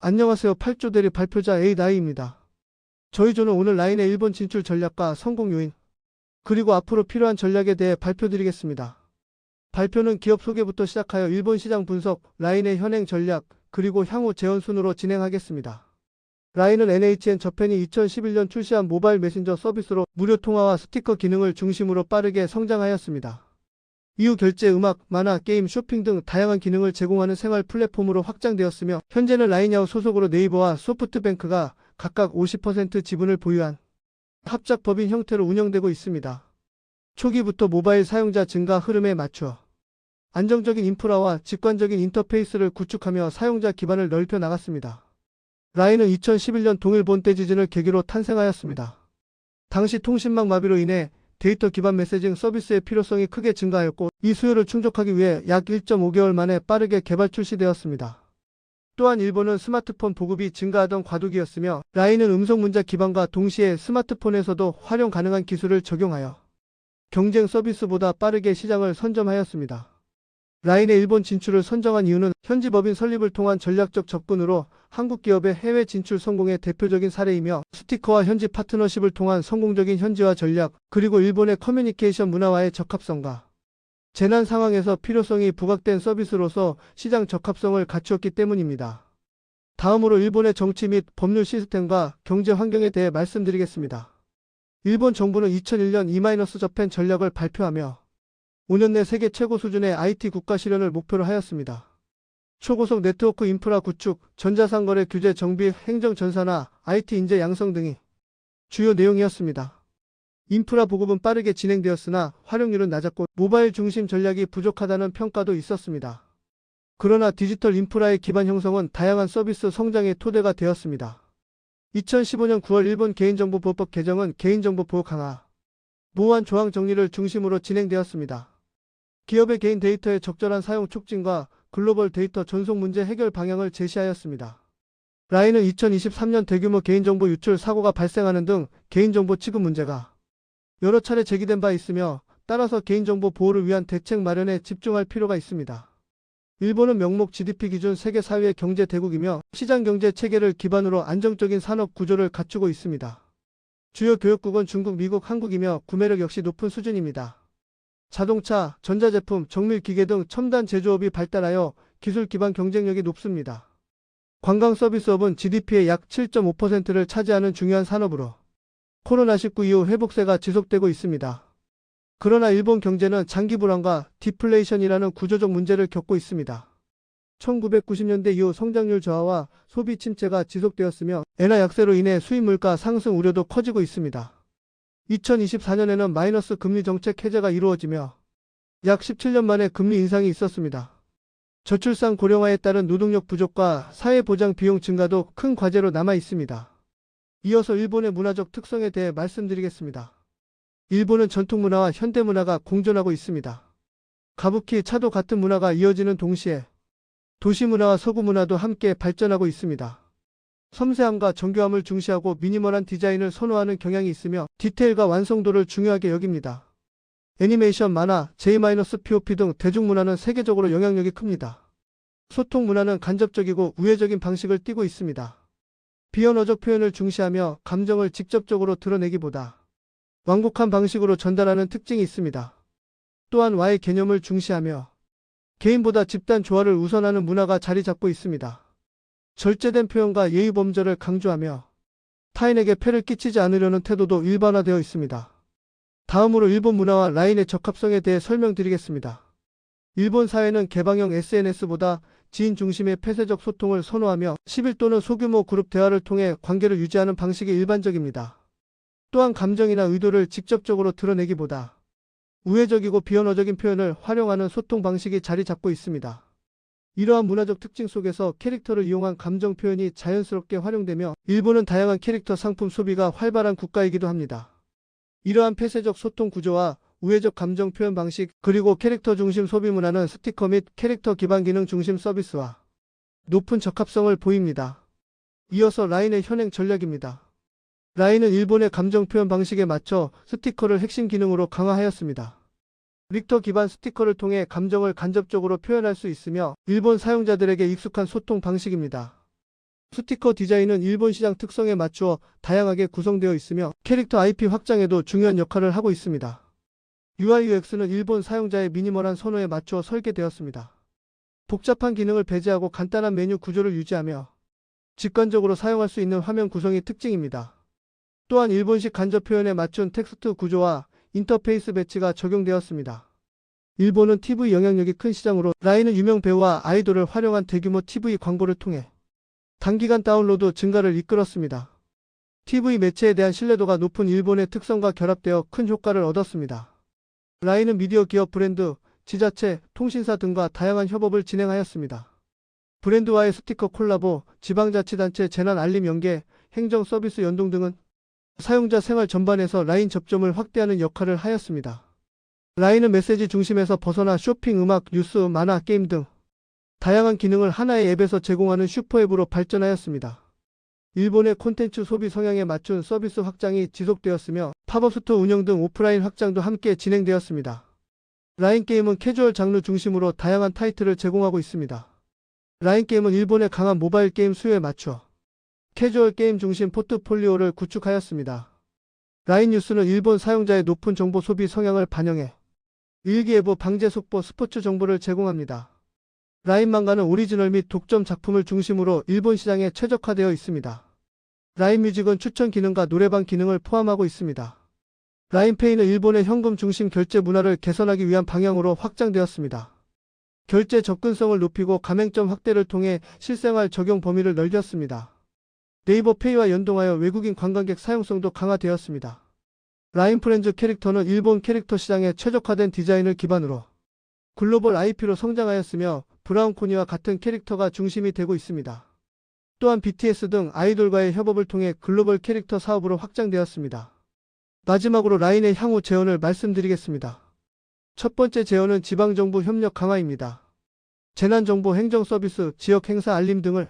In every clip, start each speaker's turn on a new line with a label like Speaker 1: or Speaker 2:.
Speaker 1: 안녕하세요. 8조 대리 발표자 에이다이입니다. 저희 조는 오늘 라인의 일본 진출 전략과 성공 요인, 그리고 앞으로 필요한 전략에 대해 발표드리겠습니다. 발표는 기업 소개부터 시작하여 일본 시장 분석, 라인의 현행 전략, 그리고 향후 재원 순으로 진행하겠습니다. 라인은 NHN 저팬이 2011년 출시한 모바일 메신저 서비스로 무료 통화와 스티커 기능을 중심으로 빠르게 성장하였습니다. 이후 결제, 음악, 만화, 게임, 쇼핑 등 다양한 기능을 제공하는 생활 플랫폼으로 확장되었으며 현재는 라인야후 소속으로 네이버와 소프트뱅크가 각각 50% 지분을 보유한 합작 법인 형태로 운영되고 있습니다. 초기부터 모바일 사용자 증가 흐름에 맞추어 안정적인 인프라와 직관적인 인터페이스를 구축하며 사용자 기반을 넓혀 나갔습니다. 라인은 2011년 동일 본때 지진을 계기로 탄생하였습니다. 당시 통신망 마비로 인해 데이터 기반 메시징 서비스의 필요성이 크게 증가하였고 이 수요를 충족하기 위해 약 1.5개월 만에 빠르게 개발 출시되었습니다. 또한 일본은 스마트폰 보급이 증가하던 과도기였으며 라인은 음성 문자 기반과 동시에 스마트폰에서도 활용 가능한 기술을 적용하여 경쟁 서비스보다 빠르게 시장을 선점하였습니다. 라인의 일본 진출을 선정한 이유는 현지 법인 설립을 통한 전략적 접근으로 한국 기업의 해외 진출 성공의 대표적인 사례이며 스티커와 현지 파트너십을 통한 성공적인 현지화 전략, 그리고 일본의 커뮤니케이션 문화와의 적합성과 재난 상황에서 필요성이 부각된 서비스로서 시장 적합성을 갖추었기 때문입니다. 다음으로 일본의 정치 및 법률 시스템과 경제 환경에 대해 말씀드리겠습니다. 일본 정부는 2001년 E-저팬 전략을 발표하며 5년 내 세계 최고 수준의 IT 국가 실현을 목표로 하였습니다. 초고속 네트워크 인프라 구축, 전자상거래 규제 정비, 행정 전산화, IT 인재 양성 등이 주요 내용이었습니다. 인프라 보급은 빠르게 진행되었으나 활용률은 낮았고 모바일 중심 전략이 부족하다는 평가도 있었습니다. 그러나 디지털 인프라의 기반 형성은 다양한 서비스 성장의 토대가 되었습니다. 2015년 9월 일본 개인정보보호법 개정은 개인정보 보호 강화, 보호한 조항 정리를 중심으로 진행되었습니다. 기업의 개인 데이터의 적절한 사용 촉진과 글로벌 데이터 전송 문제 해결 방향을 제시하였습니다. 라인은 2023년 대규모 개인정보 유출 사고가 발생하는 등 개인정보 취급 문제가 여러 차례 제기된 바 있으며 따라서 개인정보 보호를 위한 대책 마련에 집중할 필요가 있습니다. 일본은 명목 GDP 기준 세계 4위의 경제 대국이며 시장경제 체계를 기반으로 안정적인 산업 구조를 갖추고 있습니다. 주요 교역국은 중국, 미국, 한국이며 구매력 역시 높은 수준입니다. 자동차, 전자제품, 정밀기계 등 첨단 제조업이 발달하여 기술 기반 경쟁력이 높습니다. 관광 서비스업은 GDP의 약 7.5%를 차지하는 중요한 산업으로 코로나19 이후 회복세가 지속되고 있습니다. 그러나 일본 경제는 장기 불황과 디플레이션이라는 구조적 문제를 겪고 있습니다. 1990년대 이후 성장률 저하와 소비 침체가 지속되었으며 엔화 약세로 인해 수입 물가 상승 우려도 커지고 있습니다. 2024년에는 마이너스 금리 정책 해제가 이루어지며 약 17년 만에 금리 인상이 있었습니다. 저출산 고령화에 따른 노동력 부족과 사회보장 비용 증가도 큰 과제로 남아 있습니다. 이어서 일본의 문화적 특성에 대해 말씀드리겠습니다. 일본은 전통문화와 현대문화가 공존하고 있습니다. 가부키, 차도 같은 문화가 이어지는 동시에 도시문화와 서구문화도 함께 발전하고 있습니다. 섬세함과 정교함을 중시하고 미니멀한 디자인을 선호하는 경향이 있으며 디테일과 완성도를 중요하게 여깁니다. 애니메이션, 만화, J-POP 등 대중문화는 세계적으로 영향력이 큽니다. 소통 문화는 간접적이고 우회적인 방식을 띠고 있습니다. 비언어적 표현을 중시하며 감정을 직접적으로 드러내기보다 완곡한 방식으로 전달하는 특징이 있습니다. 또한 와의 개념을 중시하며 개인보다 집단 조화를 우선하는 문화가 자리 잡고 있습니다. 절제된 표현과 예의 범절을 강조하며 타인에게 폐를 끼치지 않으려는 태도도 일반화되어 있습니다. 다음으로 일본 문화와 라인의 적합성에 대해 설명드리겠습니다. 일본 사회는 개방형 SNS보다 지인 중심의 폐쇄적 소통을 선호하며 10일 또는 소규모 그룹 대화를 통해 관계를 유지하는 방식이 일반적입니다. 또한 감정이나 의도를 직접적으로 드러내기보다 우회적이고 비언어적인 표현을 활용하는 소통 방식이 자리 잡고 있습니다. 이러한 문화적 특징 속에서 캐릭터를 이용한 감정 표현이 자연스럽게 활용되며 일본은 다양한 캐릭터 상품 소비가 활발한 국가이기도 합니다. 이러한 폐쇄적 소통 구조와 우회적 감정 표현 방식, 그리고 캐릭터 중심 소비 문화는 스티커 및 캐릭터 기반 기능 중심 서비스와 높은 적합성을 보입니다. 이어서 라인의 현행 전략입니다. 라인은 일본의 감정 표현 방식에 맞춰 스티커를 핵심 기능으로 강화하였습니다. 릭터 기반 스티커를 통해 감정을 간접적으로 표현할 수 있으며 일본 사용자들에게 익숙한 소통 방식입니다. 스티커 디자인은 일본 시장 특성에 맞추어 다양하게 구성되어 있으며 캐릭터 IP 확장에도 중요한 역할을 하고 있습니다. UI UX는 일본 사용자의 미니멀한 선호에 맞추어 설계되었습니다. 복잡한 기능을 배제하고 간단한 메뉴 구조를 유지하며 직관적으로 사용할 수 있는 화면 구성이 특징입니다. 또한 일본식 간접 표현에 맞춘 텍스트 구조와 인터페이스 배치가 적용되었습니다. 일본은 TV 영향력이 큰 시장으로 라인은 유명 배우와 아이돌을 활용한 대규모 TV 광고를 통해 단기간 다운로드 증가를 이끌었습니다. TV 매체에 대한 신뢰도가 높은 일본의 특성과 결합되어 큰 효과를 얻었습니다. 라인은 미디어 기업 브랜드, 지자체, 통신사 등과 다양한 협업을 진행하였습니다. 브랜드와의 스티커 콜라보, 지방자치단체 재난 알림 연계, 행정 서비스 연동 등은 사용자 생활 전반에서 라인 접점을 확대하는 역할을 하였습니다. 라인은 메시지 중심에서 벗어나 쇼핑, 음악, 뉴스, 만화, 게임 등 다양한 기능을 하나의 앱에서 제공하는 슈퍼앱으로 발전하였습니다. 일본의 콘텐츠 소비 성향에 맞춘 서비스 확장이 지속되었으며 팝업 스토어 운영 등 오프라인 확장도 함께 진행되었습니다. 라인 게임은 캐주얼 장르 중심으로 다양한 타이틀을 제공하고 있습니다. 라인 게임은 일본의 강한 모바일 게임 수요에 맞춰 캐주얼 게임 중심 포트폴리오를 구축하였습니다. 라인 뉴스는 일본 사용자의 높은 정보 소비 성향을 반영해 일기예보, 방제 속보, 스포츠 정보를 제공합니다. 라인 망가는 오리지널 및 독점 작품을 중심으로 일본 시장에 최적화되어 있습니다. 라인 뮤직은 추천 기능과 노래방 기능을 포함하고 있습니다. 라인페이는 일본의 현금 중심 결제 문화를 개선하기 위한 방향으로 확장되었습니다. 결제 접근성을 높이고 가맹점 확대를 통해 실생활 적용 범위를 넓혔습니다. 네이버 페이와 연동하여 외국인 관광객 사용성도 강화되었습니다. 라인 프렌즈 캐릭터는 일본 캐릭터 시장에 최적화된 디자인을 기반으로 글로벌 IP로 성장하였으며 브라운코니와 같은 캐릭터가 중심이 되고 있습니다. 또한 BTS 등 아이돌과의 협업을 통해 글로벌 캐릭터 사업으로 확장되었습니다. 마지막으로 라인의 향후 제언을 말씀드리겠습니다. 첫 번째 제언은 지방정부 협력 강화입니다. 재난정보 행정 서비스, 지역 행사 알림 등을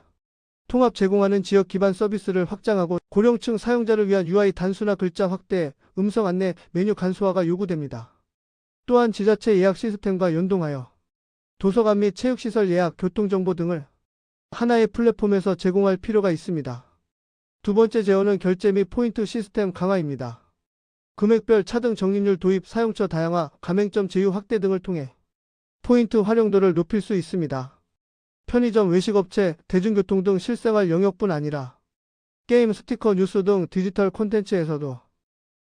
Speaker 1: 통합 제공하는 지역 기반 서비스를 확장하고 고령층 사용자를 위한 UI 단순화, 글자 확대, 음성 안내, 메뉴 간소화가 요구됩니다. 또한 지자체 예약 시스템과 연동하여 도서관 및 체육시설 예약, 교통정보 등을 하나의 플랫폼에서 제공할 필요가 있습니다. 두 번째 제언은 결제 및 포인트 시스템 강화입니다. 금액별 차등 적립률 도입, 사용처 다양화, 가맹점 제휴 확대 등을 통해 포인트 활용도를 높일 수 있습니다. 편의점, 외식업체, 대중교통 등 실생활 영역뿐 아니라 게임, 스티커, 뉴스 등 디지털 콘텐츠에서도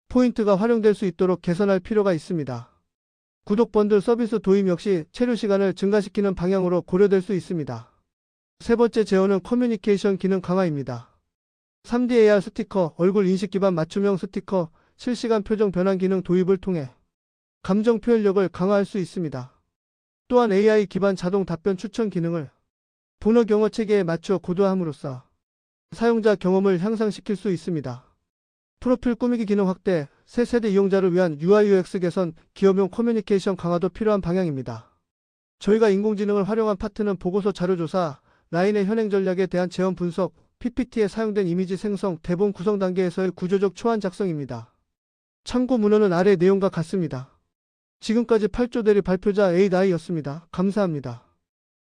Speaker 1: 포인트가 활용될 수 있도록 개선할 필요가 있습니다. 구독 번들 서비스 도입 역시 체류 시간을 증가시키는 방향으로 고려될 수 있습니다. 세 번째 제언은 커뮤니케이션 기능 강화입니다. 3D AR 스티커, 얼굴 인식 기반 맞춤형 스티커, 실시간 표정 변환 기능 도입을 통해 감정 표현력을 강화할 수 있습니다. 또한 AI 기반 자동 답변 추천 기능을 본어 경어 체계에 맞추어 고도화함으로써 사용자 경험을 향상시킬 수 있습니다. 프로필 꾸미기 기능 확대, 새 세대 이용자를 위한 UI UX 개선, 기업용 커뮤니케이션 강화도 필요한 방향입니다. 저희가 인공지능을 활용한 파트는 보고서 자료조사, 라인의 현행 전략에 대한 제언 분석, PPT에 사용된 이미지 생성, 대본 구성 단계에서의 구조적 초안 작성입니다. 참고 문헌은 아래 내용과 같습니다. 지금까지 8조 대리 발표자 AI 였습니다. 감사합니다.